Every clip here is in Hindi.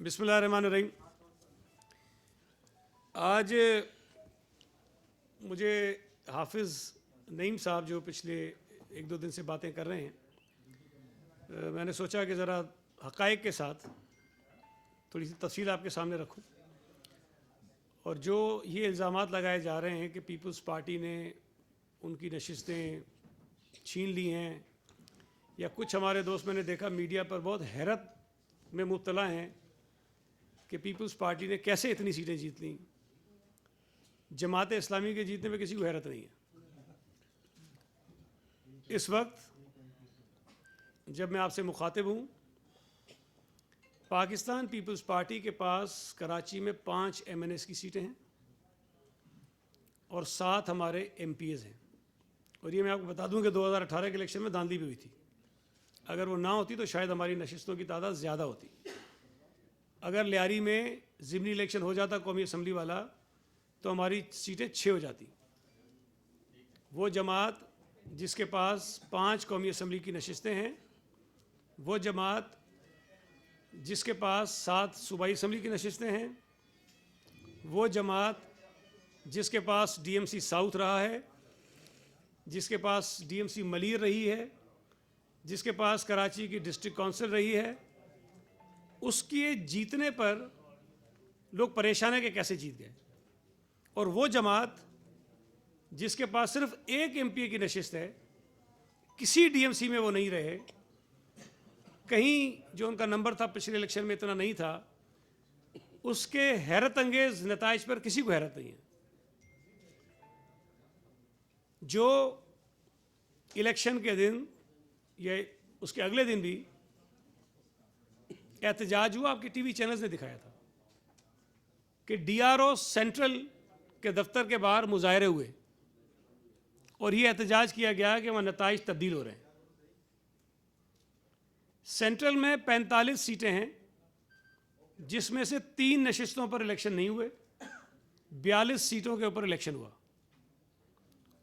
बिस्मिल्लाहिर्रहमानिर्रहीम। आज मुझे हाफिज़ नईम साहब जो पिछले एक दो दिन से बातें कर रहे हैं, मैंने सोचा कि ज़रा हक़ाइक़ के साथ थोड़ी सी तफसील आपके सामने रखूं। और जो ये इल्ज़ामात लगाए जा रहे हैं कि पीपल्स पार्टी ने उनकी नशिस्तें छीन ली हैं, या कुछ हमारे दोस्त मैंने देखा मीडिया पर बहुत हैरत में मुब्तला हैं कि पीपल्स पार्टी ने कैसे इतनी सीटें जीत लीं। जमात इस्लामी के जीतने में किसी को हैरत नहीं है। इस वक्त जब मैं आपसे मुखातिब हूँ, पाकिस्तान पीपल्स पार्टी के पास कराची में 5 MNS की सीटें हैं और 7 हमारे MPs हैं। और ये मैं आपको बता दूं कि 2018 के इलेक्शन में धांधली भी हुई थी। अगर वो ना होती तो शायद हमारी नशिस्तों की तादाद ज़्यादा होती। अगर लियारी में ज़िमनी इलेक्शन हो जाता कौमी असम्बली वाला, तो हमारी सीटें 6 हो जाती। वो जमात जिसके पास 5 कौमी असम्बली की नशिस्तें हैं, वो जमात जिसके पास 7 सूबाई असम्बली की नशिस्तें हैं, वो जमात जिसके पास DMC साउथ रहा है, जिसके पास DMC मलीर रही है, जिसके पास कराची की डिस्ट्रिक्ट काउंसिल रही है, उसके जीतने पर लोग परेशान है कि कैसे जीत गए। और वो जमात जिसके पास सिर्फ एक MPA की नशिस्त है, किसी DMC में वो नहीं रहे, कहीं जो उनका नंबर था पिछले इलेक्शन में इतना नहीं था, उसके हैरत अंगेज नताइज पर किसी को हैरत नहीं है। जो इलेक्शन के दिन या उसके अगले दिन भी एहतजाज हुआ, आपके TV चैनल्स ने दिखाया था कि DRO सेंट्रल के दफ्तर के बाहर मुजाहरे हुए और ये एहतजाज किया गया कि वहाँ नताइज तब्दील हो रहे हैं। सेंट्रल में 45 सीटें हैं, जिसमें से 3 नशिस्तों पर इलेक्शन नहीं हुए, 42 सीटों के ऊपर इलेक्शन हुआ।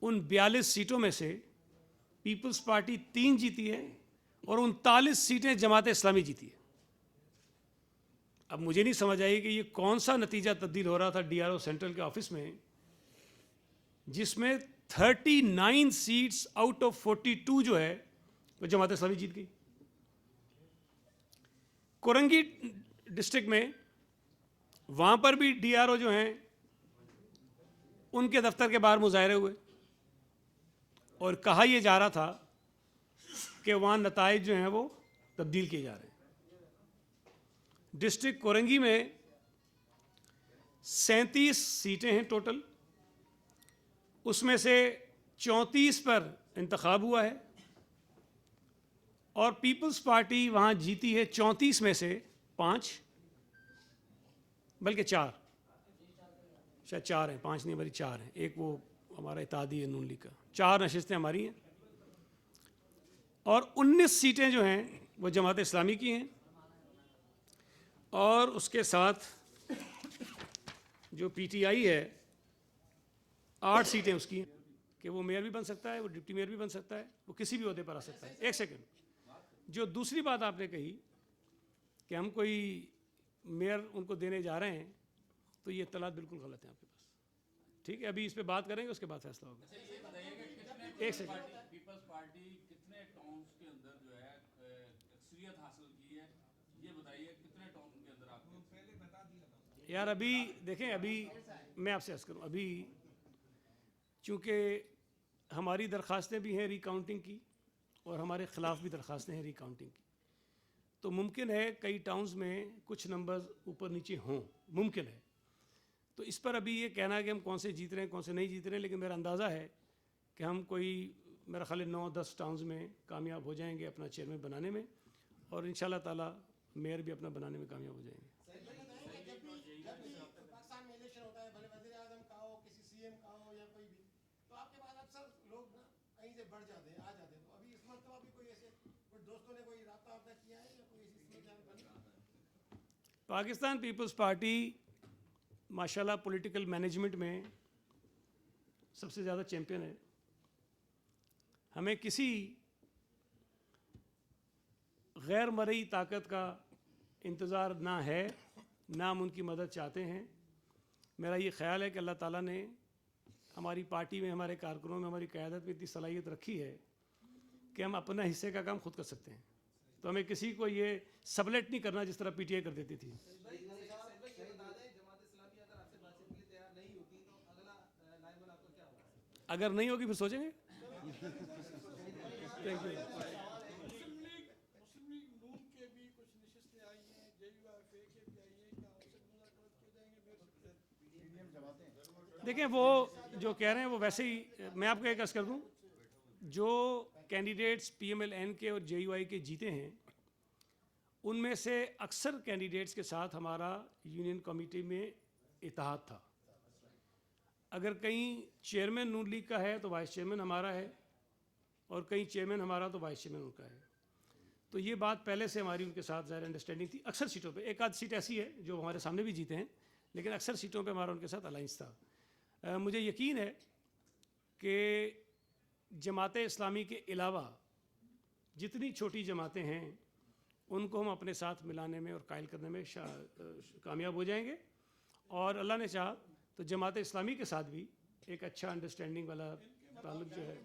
उन 42 सीटों में से पीपल्स पार्टी 3 जीती है और 39 सीटें जमात इस्लामी जीती है। अब मुझे नहीं समझ आई कि ये कौन सा नतीजा तब्दील हो रहा था DRO सेंट्रल के ऑफिस में, जिसमें 39 सीट्स आउट ऑफ 42 जो है वो जमात इस्लामी जीत गई। कोरंगी डिस्ट्रिक्ट में वहाँ पर भी DRO जो हैं उनके दफ्तर के बाहर मुजाहरे हुए और कहा यह जा रहा था कि वहाँ नताइज जो हैं वो तब्दील किए जा रहे हैं। डिस्ट्रिक्ट कोरंगी में 37 सीटें हैं टोटल, उसमें से 34 पर इंतखाब हुआ है और पीपल्स पार्टी वहाँ जीती है 34 में से 5, बल्कि 4, शायद 4 हैं, 5 नहीं हमारी 4 हैं। एक वो हमारा इत्तेहादी है नून लीग का। 4 नशिस्तें हमारी हैं और 19 सीटें जो हैं वो जमात इस्लामी की हैं। और उसके साथ जो PTI है 8 सीटें उसकी हैं कि वो मेयर भी बन सकता है, वो डिप्टी मेयर भी बन सकता है, वो किसी भी ओहदे पर आ सकता है। एक सेकंड, जो दूसरी बात आपने कही कि हम कोई मेयर उनको देने जा रहे हैं, तो ये इत्तलात बिल्कुल गलत है आपके पास। ठीक है, अभी इस पे बात करेंगे, उसके बाद फैसला होगा। एक सेकंड, पीपल्स पार्टी कितने टाउन्स के अंदर जो है अक्सरियत हासिल की है, ये बताइए। कितने टाउन के अंदर आपने पहले बता दिया यार अभी देखें, अभी मैं आपसे अर्ज़ करूँ, अभी चूँकि हमारी दरख्वास्तें भी हैं रिकाउंटिंग की और हमारे ख़िलाफ़ भी दरख्वास्तें हैं रिकाउंटिंग की, तो मुमकिन है कई टाउन्स में कुछ नंबर्स ऊपर नीचे हों, मुमकिन है। तो इस पर अभी ये कहना है कि हम कौन से जीत रहे हैं कौन से नहीं जीत रहे हैं, लेकिन मेरा अंदाज़ा है कि हम कोई मेरा ख्याल 9-10 टाउन्स में कामयाब हो जाएंगे अपना चेयरमैन बनाने में, और इंशाल्लाह ताला मेयर भी अपना बनाने में कामयाब हो जाएंगे। पाकिस्तान में इलेक्शन होता है, भले वज़ीर आज़म का हो, किसी CM का हो या कोई भी, तो आपके पास अक्सर लोग कहीं से बढ़ जाते हैं, आ जाते हैं। तो अभी इस वक्त अभी कोई ऐसे कोई दोस्तों ने कोई राब्ता वाब्ता किया है या कोई ऐसी सूरत बनी? पाकिस्तान पीपल्स पार्टी माशाल्लाह पॉलिटिकल मैनेजमेंट में सबसे ज़्यादा चैम्पियन है। हमें किसी गैर मरई ताकत का इंतज़ार ना है, ना हम उनकी मदद चाहते हैं। मेरा ये ख्याल है कि अल्लाह ताला ने हमारी पार्टी में, हमारे कारकुनों में, हमारी क़यादत में इतनी सलाहियत रखी है कि हम अपना हिस्से का काम खुद कर सकते हैं। तो हमें किसी को ये सबलेट नहीं करना जिस तरह पीटीआई कर देती थी। अगर नहीं होगी फिर सोचेंगे। Thank you. देखें, वो जो कह रहे हैं वो वैसे ही, मैं आपको एक अर्ज़ कर दूं, जो कैंडिडेट्स पीएमएल-एन के और जेयूआई के जीते हैं, उनमें से अक्सर कैंडिडेट्स के साथ हमारा यूनियन कमेटी में इत्तेहाद था। अगर कहीं चेयरमैन नून लीग का है तो वाइस चेयरमैन हमारा है, और कहीं चेयरमैन हमारा तो वाइस चेयरमैन उनका है। तो ये बात पहले से हमारी उनके साथ ज़ाहिर अंडरस्टैंडिंग थी। अक्सर सीटों पे, एक आध सीट ऐसी है जो हमारे सामने भी जीते हैं, लेकिन अक्सर सीटों पे हमारा उनके साथ अलाइंस था। मुझे यकीन है कि जमात इस्लामी के अलावा जितनी छोटी जमातें हैं उनको हम अपने साथ मिलाने में और कायल करने में कामयाब हो जाएंगे, और अल्लाह ने चाहा तो जमात इस्लामी के साथ भी एक अच्छा अंडरस्टैंडिंग वाला ताल्लुक जो है।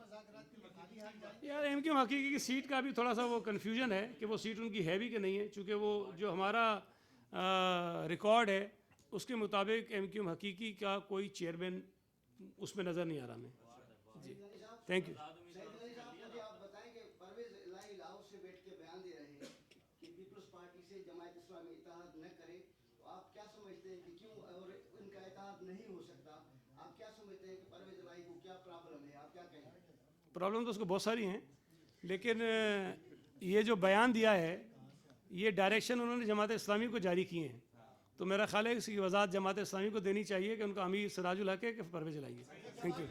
यार एमक्यूएम हकीकी की सीट का भी थोड़ा सा वो कन्फ्यूजन है कि वो सीट उनकी है भी कि नहीं है, चूँकि वो जो हमारा रिकॉर्ड है उसके मुताबिक एमक्यूएम हकीकी का कोई चेयरमैन उसमें नज़र नहीं आ रहा हमें। जी, थैंक यू। प्रॉब्लम तो उसको बहुत सारी हैं, लेकिन ये जो बयान दिया है, ये डायरेक्शन उन्होंने जमात इस्लामी को जारी किए हैं, तो मेरा ख्याल है इसकी वजाहत जमात इस्लामी को देनी चाहिए कि उनका अमीर सिराजुल हक है कि परवेज़ इलाही है। Thank you.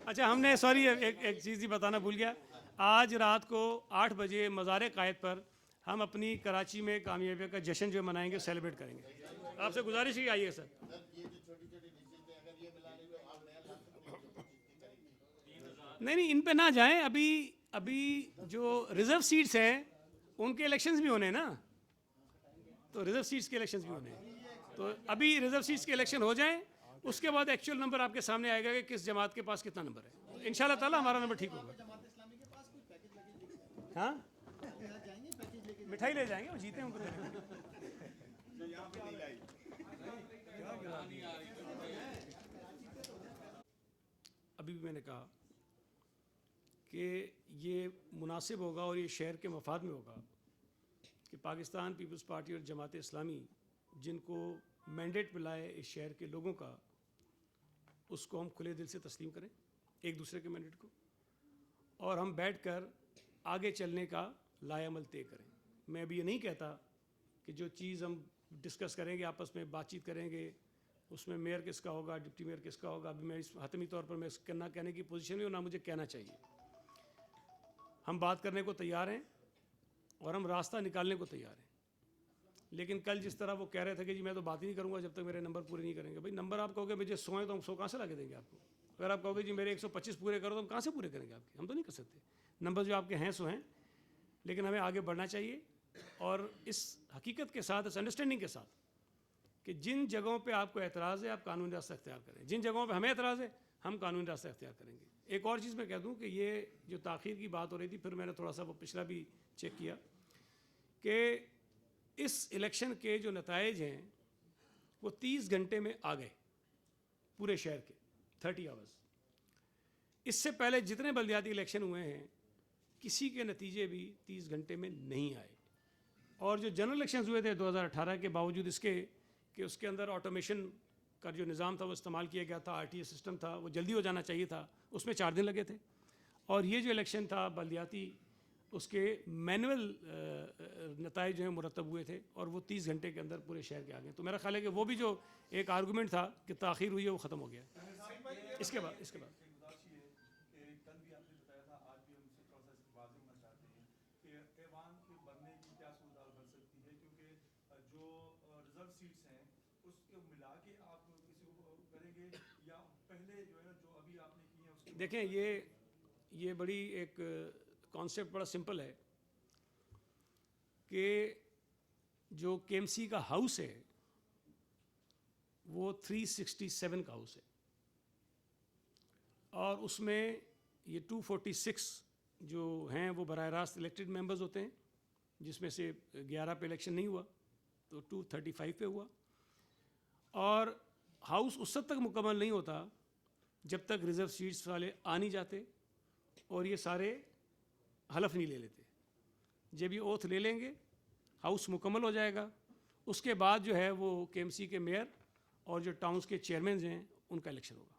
अच्छा, हमने सॉरी एक चीज़ ही बताना भूल गया। आज रात को 8 बजे मज़ार कायद पर हम अपनी कराची में कामयाबी का जश्न जो मनाएंगे, सेलिब्रेट करेंगे। आपसे गुजारिश ही आइए सर। नहीं, इन पे ना जाएं। अभी जो रिज़र्व सीट्स हैं उनके इलेक्शंस भी होने हैं ना, तो रिज़र्व सीट्स के इलेक्शंस भी होने हैं, तो अभी रिज़र्व सीट्स के इलेक्शन हो जाएं, उसके बाद एक्चुअल नंबर आपके सामने आएगा कि किस जमात के पास कितना नंबर है। इंशाल्लाह ताला हमारा नंबर ठीक होगा। हाँ, मिठाई ले जाएंगे, वो जीते हैं उनको। अभी भी मैंने कहा कि ये मुनासिब होगा और ये शहर के मफाद में होगा कि पाकिस्तान पीपल्स पार्टी और जमात इस्लामी जिनको मैंडेट मिलाए इस शहर के लोगों का, उसको हम खुले दिल से तस्लीम करें एक दूसरे के मैंडेट को, और हम बैठकर आगे चलने का लाएअमल तय करें। मैं अभी ये नहीं कहता कि जो चीज़ हम डिस्कस करेंगे, आपस में बातचीत करेंगे, उसमें मेयर किसका होगा, डिप्टी मेयर किसका होगा, अभी मैं इस हतमी तौर पर मैं ना कहने की पोजीशन में हूँ, ना मुझे कहना चाहिए। हम बात करने को तैयार हैं और हम रास्ता निकालने को तैयार हैं, लेकिन कल जिस तरह वो कह रहे थे कि जी मैं तो बात ही नहीं करूँगा जब तक मेरे नंबर पूरे नहीं करेंगे। भाई नंबर आप कहोगे मुझे 100 है तो हम 100 कहाँ से ला के देंगे आपको? अगर आप कहोगे जी मेरे 125 पूरे करो तो हम कहाँ से पूरे करेंगे आपके? हम तो नहीं कर सकते। नंबर जो आपके हैं 100 हैं, लेकिन हमें आगे बढ़ना चाहिए और इस हकीकत के साथ, इस अंडरस्टैंडिंग के साथ कि जिन जगहों पे आपको एतराज़ है आप कानूनी रास्ता इख्तियार करें, जिन जगहों पे हमें एतराज़ है हम कानूनी रास्ता इख्तियार करेंगे। एक और चीज़ मैं कह दूं कि ये जो ताख़ीर की बात हो रही थी, फिर मैंने थोड़ा सा वो पिछला भी चेक किया कि इस इलेक्शन के जो नताइज हैं वो 30 घंटे में आ गए पूरे शहर के, 30 आवर्स। इससे पहले जितने बल्दियाती इलेक्शन हुए हैं किसी के नतीजे भी 30 घंटे में नहीं आए, और जो जनरल इलेक्शंस हुए थे 2018 के बावजूद इसके कि उसके अंदर ऑटोमेशन का जो निज़ाम था वो इस्तेमाल किया गया था, आरटीए सिस्टम था, वो जल्दी हो जाना चाहिए था, उसमें 4 दिन लगे थे। और ये जो इलेक्शन था बल्दियाती, उसके मैनुअल नताइज जो हैं मुरतब हुए थे और वो 30 घंटे के अंदर पूरे शहर के आ गए। तो मेरा ख्याल है कि वो भी जो एक आर्गूमेंट था कि ताख़ीर हुई है वो ख़त्म हो गया। इसके बाद देखें, ये बड़ी एक कॉन्सेप्ट बड़ा सिंपल है कि जो केएमसी का हाउस है वो 367 का हाउस है और उसमें ये 246 जो हैं वो बराह रास्त इलेक्टेड मेंबर्स होते हैं, जिसमें से 11 पे इलेक्शन नहीं हुआ तो 235 पे हुआ। और हाउस उस हद तक मुकम्मल नहीं होता जब तक रिजर्व सीट्स वाले आ नहीं जाते और ये सारे हलफ नहीं ले लेते। जब ये ओथ ले लेंगे हाउस मुकम्मल हो जाएगा, उसके बाद जो है वो केएमसी के मेयर और जो टाउन्स के चेयरमैन हैं उनका इलेक्शन होगा।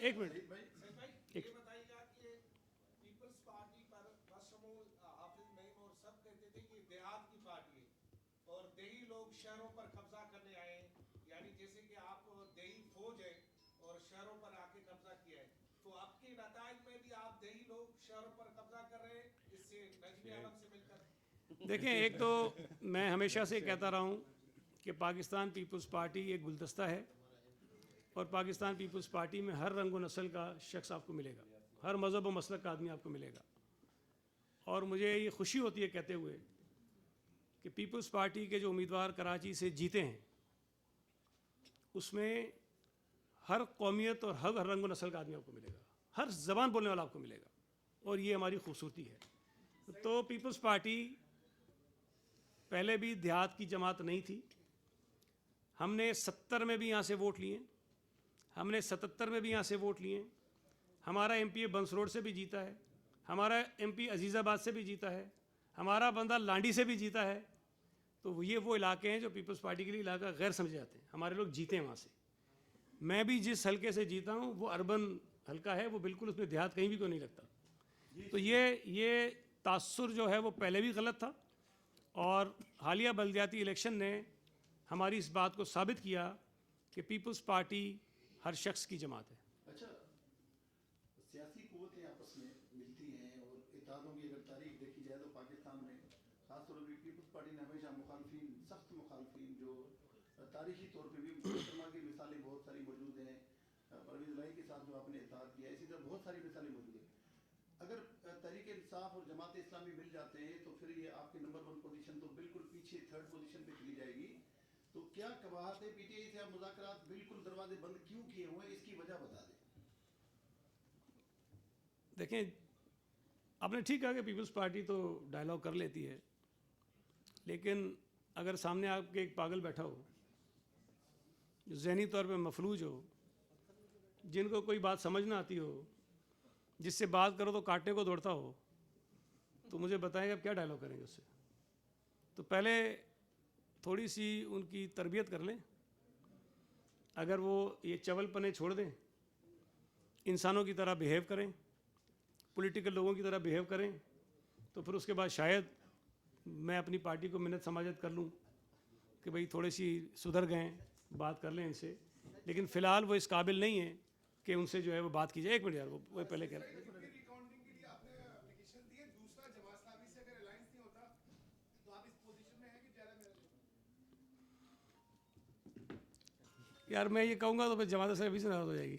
एक मिनट ये बताइएगा कि पीपल्स पार्टी पर बशमूल हाफिज नईम और सब कहते थे कि देहात की पार्टी है और देही लोग शहरों पर कब्जा करने आए हैं, यानी जैसे कि आप देही फौज है और शहरों पर आके कब्जा किया है, तो आपके नतायज में भी आप देही लोग शहरों पर कब्जा कर रहे हैं इससे नजमी आलम से मिलकर। देखें, एक तो मैं हमेशा से कहता रहा हूँ कि पाकिस्तान पीपल्स पार्टी एक गुलदस्ता है और पाकिस्तान पीपल्स पार्टी में हर रंग व नस्ल का शख्स आपको मिलेगा, हर मज़हब व मसलक का आदमी आपको मिलेगा। और मुझे ये खुशी होती है कहते हुए कि पीपल्स पार्टी के जो उम्मीदवार कराची से जीते हैं उसमें हर कौमियत और हर रंग व नस्ल का आदमी आपको मिलेगा, हर ज़बान बोलने वाला आपको मिलेगा और ये हमारी खूबसूरती है। तो पीपल्स पार्टी पहले भी देहात की जमात नहीं थी, हमने 70 में भी यहाँ से वोट लिए, हमने 77 में भी यहाँ से वोट लिए, हमारा एमपी बंस रोड से भी जीता है, हमारा एमपी अजीज़ाबाद से भी जीता है, हमारा बंदा लांडी से भी जीता है। तो ये वो इलाके हैं जो पीपल्स पार्टी के लिए इलाका गैर समझे जाते हैं, हमारे लोग जीते हैं वहाँ से। मैं भी जिस हलके से जीता हूँ वो अर्बन हलका है, वो बिल्कुल उसमें देहात कहीं भी कोई नहीं लगता। तो ये तासुर जो है वो पहले भी गलत था और हालिया बल्दियाती इलेक्शन ने हमारी इस बात को साबित किया कि पीपल्स पार्टी हर शख्स की जमात है। अच्छा, सियासी कुव्वतें आपस में मिलती हैं और इत्तेहादों की अगर तारीख देखी जाए तो पाकिस्तान में खासतौर पर पीपल्स पार्टी ने हमेशा मुखालफिन, सख्त मुखालफिन जो तारीखी तौर पर भी मुसलमान की मिसालें बहुत सारी मौजूद हैं, परवेज़ लाई के साथ जो आपने इत्तेहाद किया, इसी तरह बहुत सारी मिसालें मौजूद हैं। अगर तहरीक इंसाफ और जमात इस्लामी मिल जाते हैं तो फिर ये आपकी नंबर 1 पोजीशन तो बिल्कुल पीछे 3rd पोजीशन पे चली जाएगी। तो क्या कवाहत है पीटीआई से आप मुज़ाकरात बिल्कुल दरवाजे बंद क्यों किए हुए हैं, इसकी वजह बता दें। देखें, आपने ठीक कहा कि पीपल्स पार्टी तो डायलॉग कर लेती है, लेकिन अगर सामने आपके एक पागल बैठा हो जो ज़हनी तौर पे मफलूज हो, जिनको कोई बात समझ ना आती हो, जिससे बात करो तो काटने को दौड़ता हो, तो मुझे बताएंगे आप क्या डायलॉग करेंगे उससे। तो पहले थोड़ी सी उनकी तरबियत कर लें, अगर वो ये चवलपने छोड़ दें, इंसानों की तरह बिहेव करें, पॉलिटिकल लोगों की तरह बिहेव करें, तो फिर उसके बाद शायद मैं अपनी पार्टी को मिन्नत समाजत कर लूँ कि भाई थोड़ी सी सुधर गए, बात कर लें इनसे। लेकिन फ़िलहाल वो इस काबिल नहीं है कि उनसे जो है वो बात की जाए। एक मिनट यार, वो पहले कह रहे हैं। रिकाउंटिंग के लिए आपने एप्लीकेशन दी है, दूसरा जमात इस्लामी से अगर अलायंस नहीं होता तो आप इस पोजीशन में हैं कि ज़्यादा मेरे यार मैं ये कहूँगा तो फिर जमात से अभी से नाराज़ हो जाएगी।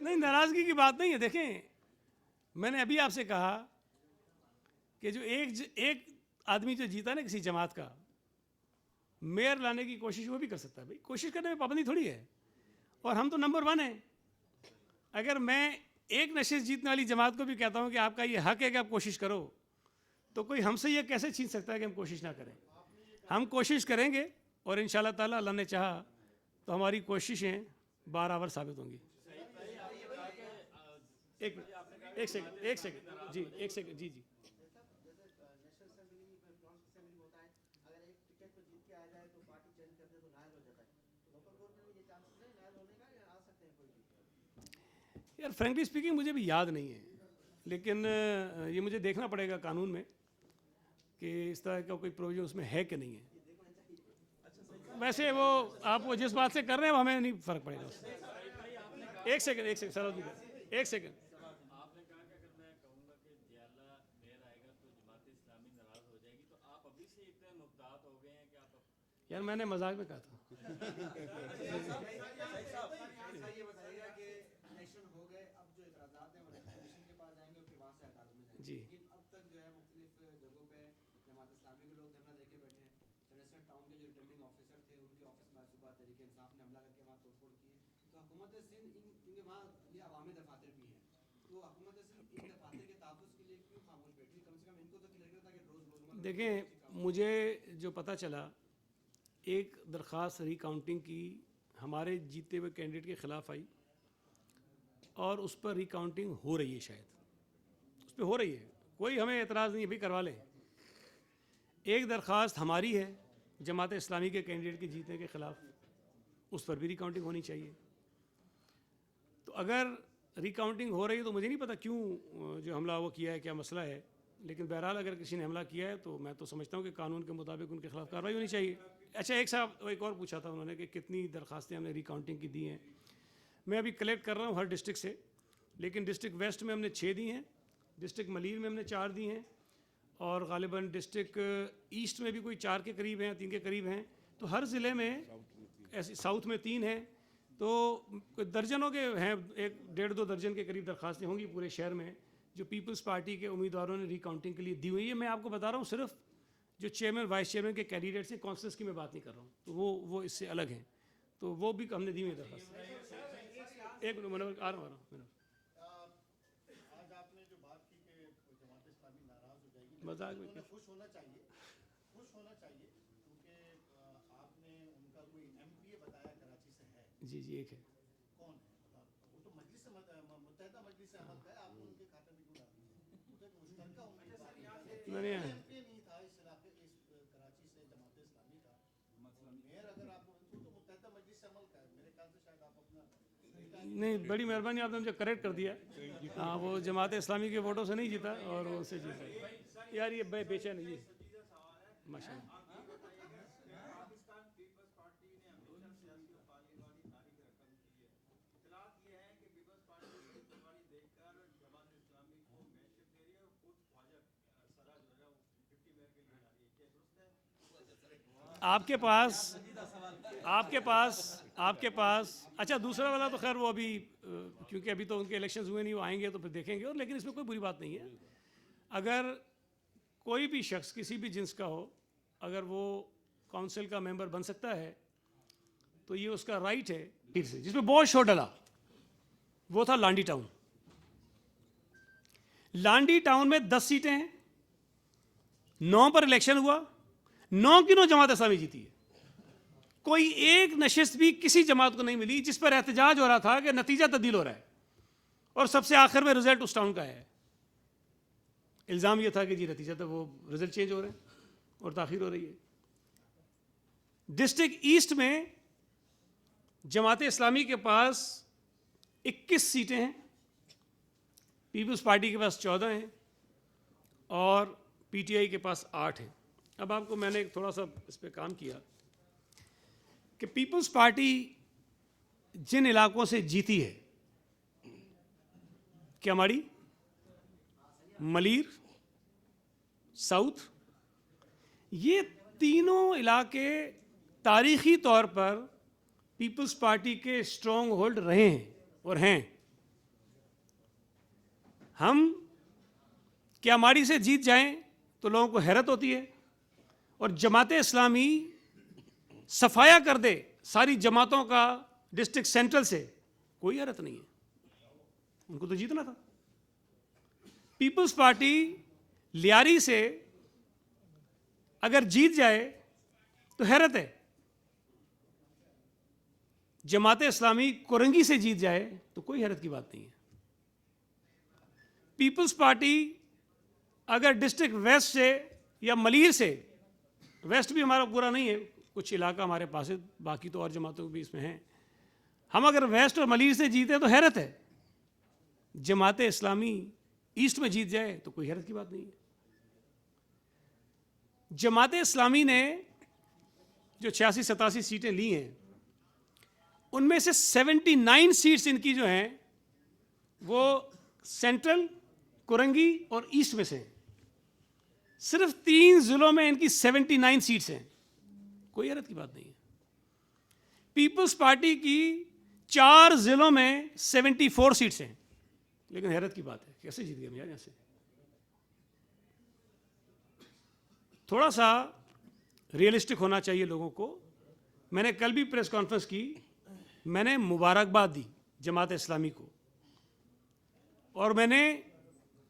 नहीं, नाराज़गी की बात नहीं है। देखें, मैंने अभी आपसे कहा कि जो एक आदमी जो जीता ना किसी जमात का, मेयर लाने की कोशिश वो भी कर सकता है। भाई कोशिश करने में पाबंदी थोड़ी है, और हम तो नंबर 1 हैं। अगर मैं एक नशिस्त जीतने वाली जमात को भी कहता हूँ कि आपका ये हक है कि आप कोशिश करो, तो कोई हमसे ये कैसे छीन सकता है कि हम कोशिश ना करें। हम कोशिश करेंगे और इंशाल्लाह ताला अल्लाह ने चाहा तो हमारी कोशिशें बाराबर साबित होंगी। एक सेकंड जी, एक सेकंड जी। यार फ्रैंकली स्पीकिंग मुझे भी याद नहीं है, लेकिन ये मुझे देखना पड़ेगा कानून में कि इस तरह का कोई प्रोविजन उसमें है कि नहीं है। वैसे वो आप वो जिस बात से कर रहे हैं वो हमें नहीं फ़र्क पड़ेगा उससे। एक सेकंड सर, एक सेकंड। आपने कहा कि अगर मैं कहूँगा कि जियाला मेयर आएगा तो जमात इस्लामी नाराज़ हो जाएगी, तो आप अभी से इतने मुफ्तात हो गए हैं कि आप यार मैंने मजाक में कहा था। ये बताइएगा कि इलेक्शन हो गए, अब जो इतराज़ात हैं वो इलेक्शन कमीशन के पास जाएंगे और फिर वहाँ से जी लेकिन अब तक जो है मुख्तलिफ जगहों पे जमात इस्लामी के लोग धरना देके बैठे हैं। चंडीगढ़ टाउन के जो रिटर्निंग ऑफिसर थे उनके ऑफिस में सुबह तरीके इंसाफ ने हमला करके वहाँ तोड़फोड़ की। तो हुकूमत सिंध इनके वहाँ ये अवामी दफातर भी हैं, तो हुकूमत सिंध इन दफातर के तहफ़्फ़ुज़ के लिए क्यों खामोश बैठी? कम से कम इनको तो लग रहा था कि रोज़मर्रा देखें, मुझे जो पता चला, एक दरख्वास्त रिकाउंटिंग की हमारे जीते हुए कैंडिडेट के ख़िलाफ़ आई और उस पर रिकाउंटिंग हो रही है, शायद उस पर हो रही है, कोई हमें एतराज़ नहीं है, भाई करवा लें। एक दरख्वास्त हमारी है जमात इस्लामी के कैंडिडेट के जीतने के ख़िलाफ़, उस पर भी रिकाउंटिंग होनी चाहिए। तो अगर रिकाउंटिंग हो रही है तो मुझे नहीं पता क्यों जो हमला वो किया है, क्या मसला है, लेकिन बहरहाल अगर किसी ने हमला किया है तो मैं तो समझता हूँ कि कानून के मुताबिक उनके खिलाफ कार्रवाई होनी चाहिए। अच्छा, एक और पूछा था उन्होंने कि कितनी दरख्वास्तें हमने रिकाउंटिंग की दी हैं। मैं अभी कलेक्ट कर रहा हूँ हर डिस्ट्रिक्ट से, लेकिन डिस्ट्रिक्ट वेस्ट में हमने 6 दी हैं, डिस्ट्रिक्ट मलीर में हमने 4 दी हैं, और ग़ालिबन डिस्ट्रिक्ट ईस्ट में भी कोई 4 के करीब हैं, 3 के करीब हैं। तो हर ज़िले में ऐसे, साउथ में 3 हैं, तो दर्जनों के हैं, 1-1.5-2 दर्जन के करीब दरख्वास्तें होंगी पूरे शहर में जो पीपल्स पार्टी के उम्मीदवारों ने रिकाउंटिंग के लिए दी हुई है। मैं आपको बता रहा हूँ सिर्फ जो चेयरमैन वाइस चेयरमैन के कैंडिडेट्स हैं, काउंसलर्स की मैं बात नहीं कर रहा हूँ, तो वो इससे अलग हैं, तो वो भी हमने दी हुई दरख्वास्त। एक मिनट आ रहा हूँ आज आपने जो बात की कि जमात इस्लामी नाराज हो जाएगी, मजाक में उन्हें खुश होना चाहिए क्योंकि आपने उनका कोई एमपीए बताया कराची से है। जी एक है। कौन है? वो तो मजलिस से मुत्तहिदा मजलिस से अहमद है, आप उनके खाते में क्यों डाल दिए? वो तो एक मुश्तरका नहीं एमपीए नहीं था इस इलाके, इस कराची से जमात इस्लामी का मेयर। अगर आप तो मुत्तहिदा मजलिस से अमल का है, मेरे ख्याल से शायद आप अपना नहीं, बड़ी मेहरबानी, आपने मुझे करेक्ट कर दिया। हाँ, वो जमात इस्लामी के वोटों से नहीं जीता और उनसे जीता। यार ये बेचैन है ये, माशाल्लाह। पाकिस्तान पीपल्स पार्टी ने हमेशा सियासी फालियत वाली तारीख रकम की है। इतलात ये है कि पीपल्स पार्टी की इस्तेमाली देखकर जमात इस्लामी को मैशअप दे रही है और खुद ख्वाजा सरा जो है वो 50 मेयर के लिए आ रही है। क्या दुरुस्त है? आपके पास अच्छा, दूसरा वाला तो खैर वो अभी क्योंकि अभी तो उनके इलेक्शंस हुए नहीं, वो आएंगे तो फिर देखेंगे। और लेकिन इसमें कोई बुरी बात नहीं है, अगर कोई भी शख्स किसी भी जिन्स का हो, अगर वो काउंसिल का मेंबर बन सकता है तो ये उसका राइट है। फिर से जिसमें बहुत शोर डला वो था लांडी टाउन। लांडी टाउन में 10 सीटें हैं, 9 पर इलेक्शन हुआ, 9 की 9 जमात इस्लामी जीती है। कोई एक नशिस्त भी किसी जमात को नहीं मिली जिस पर एहतजाज हो रहा था कि नतीजा तब्दील हो रहा है, और सबसे आखिर में रिजल्ट उस टाउन का है। इल्ज़ाम यह था कि जी नतीजा तो वो रिजल्ट चेंज हो रहे हैं और ताख़ीर हो रही है। डिस्ट्रिक्ट ईस्ट में जमात इस्लामी के पास 21 सीटें हैं, पीपल्स पार्टी के पास 14 हैं और पीटीआई के पास 8 हैं। अब आपको मैंने थोड़ा सा इस पर काम किया कि पीपल्स पार्टी जिन इलाकों से जीती है, क्यामाड़ी, मलीर, साउथ, ये तीनों इलाके तारीखी तौर पर पीपल्स पार्टी के स्ट्रॉन्ग होल्ड रहे हैं और हैं। हम क्यामाड़ी से जीत जाएं तो लोगों को हैरत होती है, और जमात इस्लामी सफाया कर दे सारी जमातों का डिस्ट्रिक्ट सेंट्रल से, कोई हैरत नहीं है, उनको तो जीतना था। पीपल्स पार्टी लियारी से अगर जीत जाए तो हैरत है, जमात इस्लामी कोरंगी से जीत जाए तो कोई हैरत की बात नहीं है। पीपल्स पार्टी अगर डिस्ट्रिक्ट वेस्ट से या मलीर से, वेस्ट भी हमारा पूरा नहीं है, कुछ इलाका हमारे पास है, बाकी तो और जमातों भी इसमें हैं, हम अगर वेस्ट और मलीर से जीते तो हैरत है। जमात इस्लामी ईस्ट में जीत जाए तो कोई हैरत की बात नहीं है। जमात इस्लामी ने जो 86-87 सीटें ली हैं, उनमें से 79 सीट्स इनकी जो हैं वो सेंट्रल, कोरंगी और ईस्ट में से हैं। सिर्फ 3 जिलों में इनकी 79 सीट्स हैं, कोई हैरत की बात नहीं है। पीपल्स पार्टी की 4 जिलों में 74 सीट्स हैं, लेकिन हैरत की बात है कैसे जीत गए हम यार यहाँ से। थोड़ा सा रियलिस्टिक होना चाहिए लोगों को। मैंने कल भी प्रेस कॉन्फ्रेंस की, मैंने मुबारकबाद दी जमात इस्लामी को, और मैंने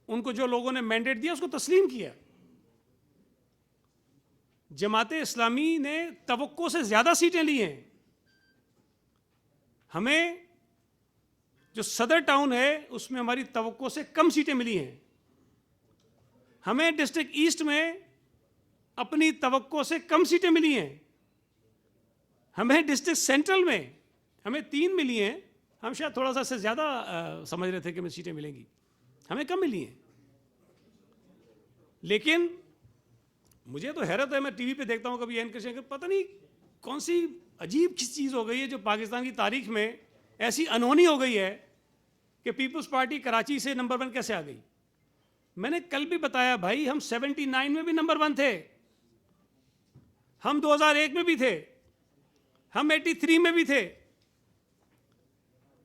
उनको जो लोगों ने मैंडेट दिया उसको तस्लीम किया। जमात इस्लामी ने तवक्को से ज़्यादा सीटें ली हैं। हमें जो सदर टाउन है उसमें हमारी तवक्को से कम सीटें मिली हैं। हमें डिस्ट्रिक्ट ईस्ट में अपनी तवक्को से कम सीटें मिली हैं। हमें डिस्ट्रिक्ट सेंट्रल में हमें 3 मिली हैं। हम शायद थोड़ा सा इससे ज़्यादा समझ रहे थे कि हमें सीटें मिलेंगी, हमें कम मिली हैं। लेकिन मुझे तो हैरत है, मैं टीवी पे देखता हूँ कभी एन पता नहीं कौन सी अजीब चीज़ हो गई है जो पाकिस्तान की तारीख में ऐसी अनहोनी हो गई है कि पीपल्स पार्टी कराची से नंबर 1 कैसे आ गई। मैंने कल भी बताया भाई, हम 79 में भी नंबर 1 थे, हम 2001 में भी थे, हम 83 में भी थे।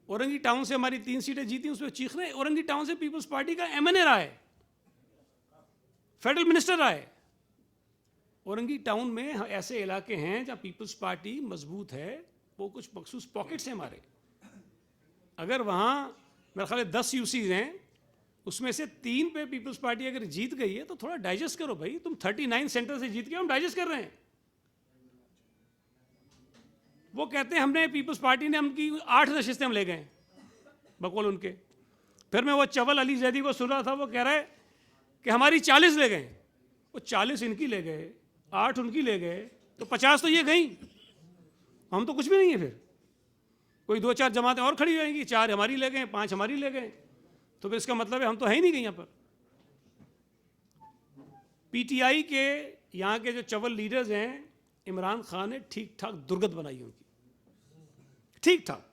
औरंगी टाउन से हमारी 3 सीटें जीती, उसमें चीख रहे। औरंगी टाउन से पीपल्स पार्टी का MNA रहा है, फेडरल मिनिस्टर रहा है। औरंगी टाउन में ऐसे इलाके हैं जहां पीपल्स पार्टी मजबूत है, वो कुछ मखसूस पॉकेट्स हैं हमारे। अगर वहां मेरे ख्याल 10 यूसीज हैं, उसमें से 3 पे पीपल्स पार्टी अगर जीत गई है तो थोड़ा डाइजेस्ट करो भाई। तुम 39 सेंटर से जीत गए, हम डाइजेस्ट कर रहे हैं। वो कहते हैं हमने पीपल्स पार्टी ने उनकी 8 नशिस्तें हम ले गए, बकौल उनके। फिर मैं वो चवल अली जैदी को सुन रहा था, वो कह रहा है कि हमारी 40 ले गए। वो 40 इनकी ले गए, 8 उनकी ले गए, तो 50 तो ये गई। हम तो कुछ भी नहीं है। फिर कोई 2-4 जमातें और खड़ी रहेंगी, 4 हमारी ले गए, 5 हमारी ले गए, तो फिर इसका मतलब है हम तो है ही नहीं गए यहाँ पर। PTI के यहाँ के जो चवल लीडर्स हैं, इमरान खान ने ठीक ठाक दुर्गत बनाई उनकी, ठीक ठाक।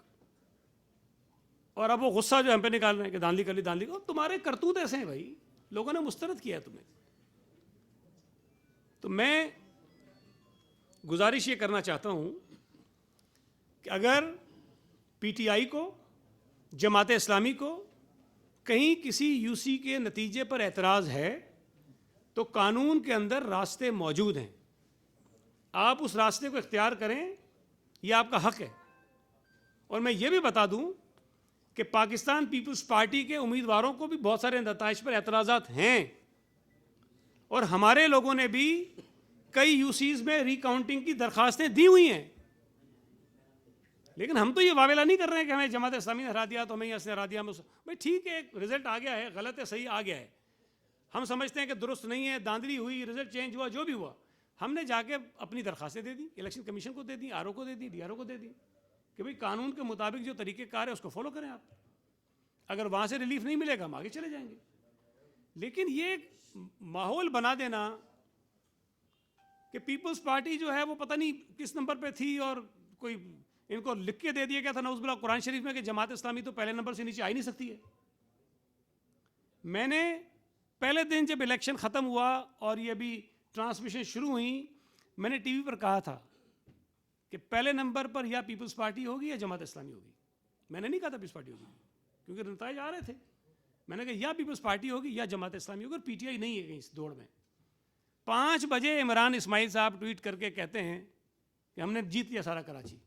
और अब वो गुस्सा जो हम पे निकाल रहे हैं कि दांधली कर ली, दांधली को। तुम्हारे करतूत ऐसे हैं भाई, लोगों ने मुस्तरद किया है तुम्हें। तो मैं गुजारिश ये करना चाहता हूं कि अगर PTI को, जमात इस्लामी को कहीं किसी UC के नतीजे पर एतराज़ है तो कानून के अंदर रास्ते मौजूद हैं, आप उस रास्ते को इख्तियार करें, यह आपका हक है। और मैं ये भी बता दूं कि पाकिस्तान पीपल्स पार्टी के उम्मीदवारों को भी बहुत सारे नताइज पर एतराज़ात हैं, और हमारे लोगों ने भी कई UCs में रिकाउंटिंग की दरखास्तें दी हुई हैं। लेकिन हम तो ये वावेला नहीं कर रहे हैं कि हमें जमात इस्लामी ने हरा दिया तो हमें यहाँ से हरा दिया। भाई ठीक है, रिजल्ट आ गया है, गलत है सही आ गया है, हम समझते हैं कि दुरुस्त नहीं है, दांधली हुई, रिजल्ट चेंज हुआ, जो भी हुआ, हमने जाके अपनी दरखास्तें दे दी, इलेक्शन कमीशन को दे दी, RO को दे दी, DRO को दे दी कि भाई कानून के मुताबिक जो तरीक़ेकार है उसको फॉलो करें आप। अगर वहाँ से रिलीफ नहीं मिलेगा हम आगे चले जाएंगे। लेकिन ये माहौल बना देना कि पीपल्स पार्टी जो है वो पता नहीं किस नंबर पे थी, और कोई इनको लिख के दे दिया गया था नौज़ुबिल्लाह कुरान शरीफ में कि जमात इस्लामी तो पहले नंबर से नीचे आ ही नहीं सकती है। मैंने पहले दिन जब इलेक्शन ख़त्म हुआ और ये अभी ट्रांसमिशन शुरू हुई, मैंने टीवी पर कहा था कि पहले नंबर पर या पीपल्स पार्टी होगी या जमात इस्लामी होगी। मैंने नहीं कहा था पीपल्स पार्टी होगी, क्योंकि नताइज आ रहे थे। मैंने कहा या पीपल्स पार्टी होगी या जमात इस्लामी होगी, और PTI नहीं है कहीं इस दौड़ में। 5 बजे इमरान इस्माइल साहब ट्वीट करके कहते हैं कि हमने जीत लिया सारा कराची।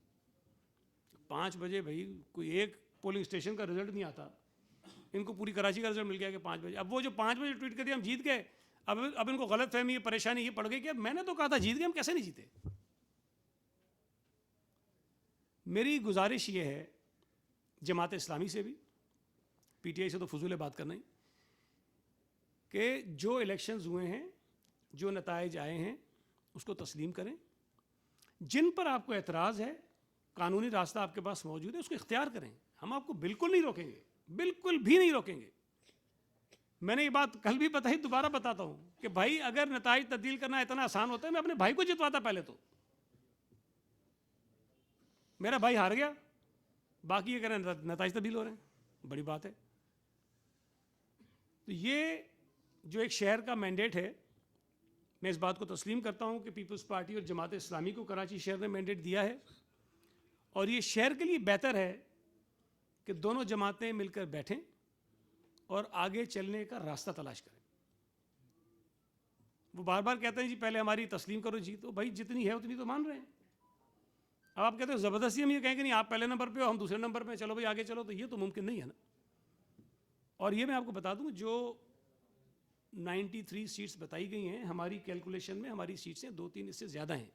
5 बजे भाई कोई एक पोलिंग स्टेशन का रिजल्ट नहीं आता, इनको पूरी कराची का रिजल्ट मिल गया कि 5 बजे। अब वो जो 5 बजे ट्वीट कर दिया हम जीत गए, अब इनको गलत फहमी, ये परेशानी ये पड़ गई कि मैंने तो कहा था जीत गए, हम कैसे नहीं जीते। मेरी गुजारिश ये है जमात इस्लामी से भी, PTI से तो फजूल बात करना ही, कि जो इलेक्शंस हुए हैं, जो नताइज आए हैं, उसको तस्लीम करें। जिन पर आपको एतराज़ है, कानूनी रास्ता आपके पास मौजूद है, उसको इख्तियार करें। हम आपको बिल्कुल नहीं रोकेंगे, बिल्कुल भी नहीं रोकेंगे। मैंने ये बात कल भी बताई, दोबारा बताता हूँ कि भाई अगर नताइज तब्दील करना इतना आसान होता है, मैं अपने भाई को जितवाता पहले तो। मेरा भाई हार गया, बाकी ये करें नताइज तब्दील हो रहे हैं, बड़ी बात है। तो ये जो एक शहर का मैंडेट है, मैं इस बात को तस्लीम करता हूँ कि पीपल्स पार्टी और जमात इस्लामी को कराची शहर ने मैंडेट दिया है, और ये शहर के लिए बेहतर है कि दोनों जमातें मिलकर बैठें और आगे चलने का रास्ता तलाश करें। वो बार बार कहते हैं जी पहले हमारी तस्लीम करो जी, तो भाई जितनी है उतनी तो मान रहे हैं। अब आप कहते हो ज़बरदस्ती हम ये कहें कि नहीं आप पहले नंबर पे हो हम दूसरे नंबर पे, चलो भाई आगे चलो, तो ये तो मुमकिन नहीं है ना। और ये मैं आपको बता दूं, जो 93 सीट्स बताई गई हैं हमारी कैलकुलेशन में, हमारी सीट्सें 2-3 इससे ज़्यादा हैं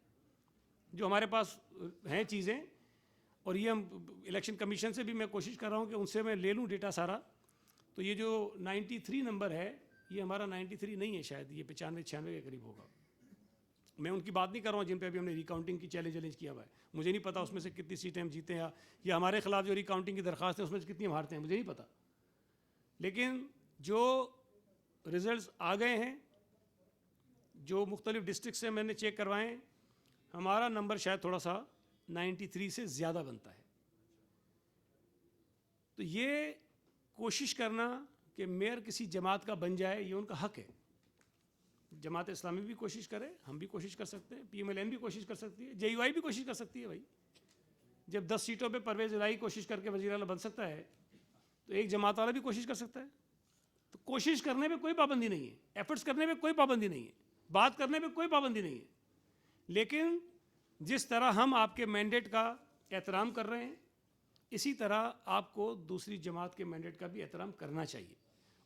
जो हमारे पास हैं चीज़ें। और ये हम इलेक्शन कमीशन से भी मैं कोशिश कर रहा हूँ कि उनसे मैं ले लूँ डेटा सारा। तो ये जो 93 नंबर है ये हमारा 93 नहीं है, शायद ये 95-96 के करीब होगा। मैं उनकी बात नहीं कर रहा हूँ जिन पे अभी हमने रिकाउंटिंग की चैलेंज किया हुआ है। मुझे नहीं पता उसमें से कितनी सीटें हम जीते हैं, या हमारे खिलाफ जो रिकाउंटिंग की दरख्वास्त है उसमें से कितनी हम हारते हैं, मुझे नहीं पता। लेकिन जो रिजल्ट्स आ गए हैं, जो मुख्तलिफ डिस्ट्रिक्ट से मैंने चेक करवाए हैं, हमारा नंबर शायद थोड़ा सा 93 से ज़्यादा बनता है। तो ये कोशिश करना कि मेयर किसी जमात का बन जाए, ये उनका हक है। जमात इस्लामी भी कोशिश करे, हम भी कोशिश कर सकते हैं, PMLN भी कोशिश कर सकती है, JUI भी कोशिश कर सकती है। भाई जब 10 सीटों पे परवेज़ इलाही कोशिश करके वज़ीर आला बन सकता है, तो एक जमात वाला भी कोशिश कर सकता है। तो कोशिश करने में कोई पाबंदी नहीं है, एफर्ट्स करने में कोई पाबंदी नहीं है, बात करने में कोई पाबंदी नहीं है। लेकिन जिस तरह हम आपके मैंडेट का एहतराम कर रहे हैं, इसी तरह आपको दूसरी जमात के मैंडेट का भी एहतराम करना चाहिए।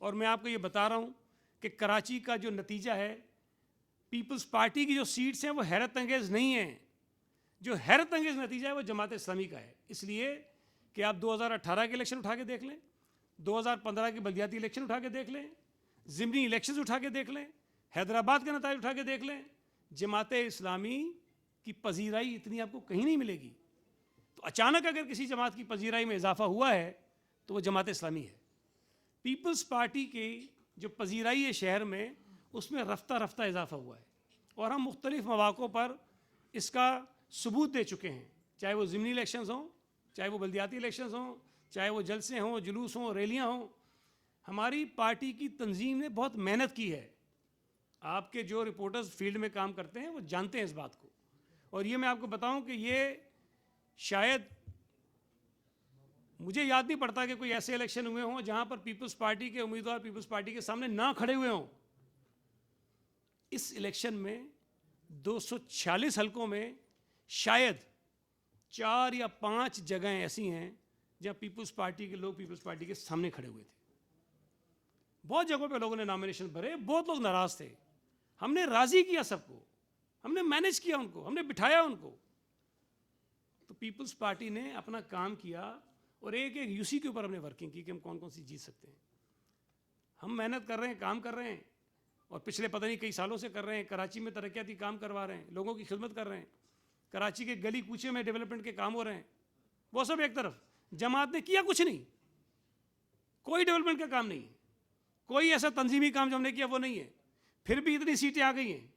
और मैं आपको ये बता रहा हूँ कि कराची का जो नतीजा है, पीपल्स पार्टी की जो सीट्स हैं वो हैरत अंगेज़ नहीं है। जो हैरत अंगेज़ नतीजा है वो जमात इस्लामी का है। इसलिए कि आप 2018 के इलेक्शन उठा के देख लें, 2015 के बल्दियाती इलेक्शन उठा के देख लें, ज़िमनी इलेक्शंस उठा के देख लें, हैदराबाद के नतीजे उठा के देख लें, जमात इस्लामी की पजीराई इतनी आपको कहीं नहीं मिलेगी। तो अचानक अगर किसी जमात की पजीराई में इजाफा हुआ है तो वो जमात इस्लामी है। पीपल्स पार्टी की जो पजीराई है शहर में, उसमें रफ्ता रफ्ता इजाफा हुआ है और हम मुख्तलिफ मौक़ों पर इसका सबूत दे चुके हैं, चाहे वो ज़िमनी इलेक्शंस हों, चाहे वो बल्दियाती इलेक्शंस हों, चाहे वो जलसे हों, जुलूस हों, रैलियाँ हों। हमारी पार्टी की तंजीम ने बहुत मेहनत की है। आपके जो रिपोर्टर्स फील्ड में काम करते हैं वो जानते हैं इस बात को। और ये मैं आपको बताऊं कि ये शायद मुझे याद नहीं पड़ता कि कोई ऐसे इलेक्शन हुए हों जहां पर पीपल्स पार्टी के उम्मीदवार पीपल्स पार्टी के सामने ना खड़े हुए हों। इस इलेक्शन में 246 हलकों में शायद 4 या 5 जगहें ऐसी हैं जहां पीपल्स पार्टी के लोग पीपल्स पार्टी के सामने खड़े हुए थे। बहुत जगहों पे लोगों ने नॉमिनेशन भरे, बहुत लोग नाराज़ थे। हमने राज़ी किया सबको, हमने मैनेज किया उनको, हमने बिठाया उनको। तो पीपल्स पार्टी ने अपना काम किया और एक एक यूसी के ऊपर हमने वर्किंग की कि हम कौन कौन सी जीत सकते हैं। हम मेहनत कर रहे हैं, काम कर रहे हैं और पिछले पता नहीं कई सालों से कर रहे हैं। कराची में तरक्याती काम करवा रहे हैं, लोगों की खिदमत कर रहे हैं, कराची के गली कूचे में डेवलपमेंट के काम हो रहे हैं। वो सब एक तरफ, जमात ने किया कुछ नहीं, कोई डेवलपमेंट का काम नहीं, कोई ऐसा तंजीमी काम जो हमने किया वो नहीं है। फिर भी इतनी सीटें आ गई हैं,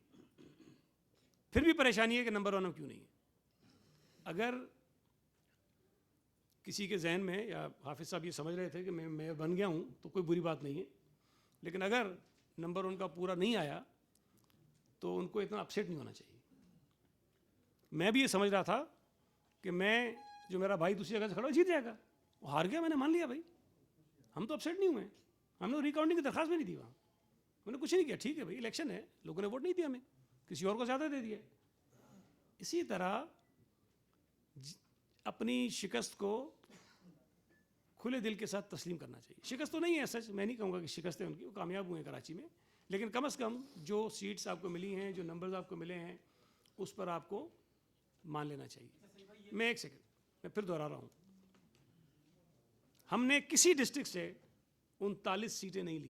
फिर भी परेशानी है कि नंबर 1 हम क्यों नहीं है। अगर किसी के जहन में, या हाफिज़ साहब ये समझ रहे थे कि मैं मेयर बन गया हूँ तो कोई बुरी बात नहीं है, लेकिन अगर नंबर उनका पूरा नहीं आया तो उनको इतना अपसेट नहीं होना चाहिए। मैं भी ये समझ रहा था कि मैं, जो मेरा भाई दूसरी जगह से खड़ा जीत जाएगा, वो हार गया, मैंने मान लिया भाई, हम तो अपसेट नहीं हुए। हमने रिकाउंटिंग की दरख्वास्त भी नहीं दी वहाँ, मैंने कुछ नहीं किया। ठीक है भाई, इलेक्शन है, लोगों ने वोट नहीं दिया, हमें किसी और को ज़्यादा दे दिया। इसी तरह अपनी शिकस्त को खुले दिल के साथ तस्लीम करना चाहिए। शिकस्त तो नहीं है सच, मैं नहीं कहूँगा कि शिकस्त है उनकी, वो कामयाब हुए हैं कराची में, लेकिन कम से कम जो सीट्स आपको मिली हैं, जो नंबर्स आपको मिले हैं, उस पर आपको मान लेना चाहिए। मैं एक सेकंड, मैं फिर दोहरा रहा हूँ, हमने किसी डिस्ट्रिक्ट से 39 सीटें नहीं ली।